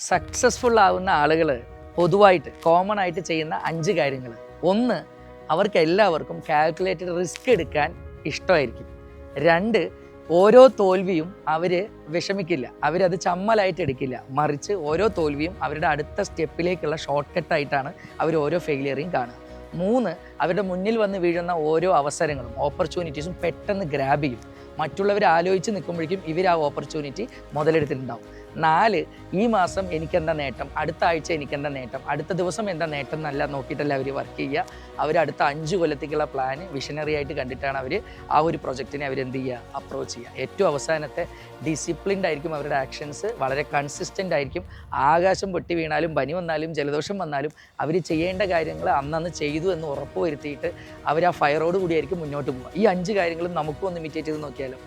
Successful ആവുന്ന ആളുകൾ പൊതുവായിട്ട് കോമൺ ആയിട്ട് ചെയ്യുന്ന 5 കാര്യങ്ങൾ. ഒന്ന്, അവർക്ക് എല്ലാവർക്കും കാൽക്കുലേറ്റഡ് റിസ്ക് എടുക്കാൻ ഇഷ്ടമായിരിക്കും. 2, ഓരോ തോൽവിയും അവർ വിഷമിക്കില്ല, അവരത് ചമ്മലായിട്ട് എടുക്കില്ല, മറിച്ച് ഓരോ തോൽവിയും അവരുടെ അടുത്ത സ്റ്റെപ്പിലേക്കുള്ള ഷോർട്ട് കട്ടായിട്ടാണ് അവർ ഓരോ ഫെയിലിയറിയും കാണുക. 3, അവരുടെ മുന്നിൽ വന്ന് വീഴുന്ന ഓരോ അവസരങ്ങളും ഓപ്പർച്യൂണിറ്റീസും പെട്ടെന്ന് ഗ്രാബ് ചെയ്യും. മറ്റുള്ളവർ ആലോചിച്ച് നിൽക്കുമ്പോഴേക്കും ഇവർ ആ ഓപ്പർച്യൂണിറ്റി മുതലെടുത്തിട്ടുണ്ടാവും. 4, ഈ മാസം എനിക്കെന്താ നേട്ടം, അടുത്ത ആഴ്ച എനിക്കെന്താ നേട്ടം, അടുത്ത ദിവസം എന്താ നേട്ടം എന്നല്ല നോക്കിയിട്ടല്ല അവർ വർക്ക് ചെയ്യുക. അവർ അടുത്ത 5 കൊല്ലത്തേക്കുള്ള പ്ലാന് വിഷനറി ആയിട്ട് കണ്ടിട്ടാണ് അവർ ആ ഒരു പ്രൊജക്റ്റിനെ അവരെന്ത് ചെയ്യുക, അപ്രോച്ച് ചെയ്യുക. ഏറ്റവും അവസാനത്തെ ഡിസിപ്ലിൻഡ് ആയിരിക്കും അവരുടെ ആക്ഷൻസ്, വളരെ കൺസിസ്റ്റൻ്റ് ആയിരിക്കും. ആകാശം പൊട്ടി വീണാലും പനി വന്നാലും ജലദോഷം വന്നാലും അവർ ചെയ്യേണ്ട കാര്യങ്ങൾ അന്നന്ന് ചെയ്തു എന്ന് ഉറപ്പ് വരുത്തിയിട്ട് അവർ ആ ഫയറോട് കൂടിയായിരിക്കും മുന്നോട്ട് പോകുക. ഈ 5 കാര്യങ്ങളും നമുക്കും ഒന്ന് ഇമിറ്റേറ്റ് ചെയ്ത് നോക്കിയാലോ.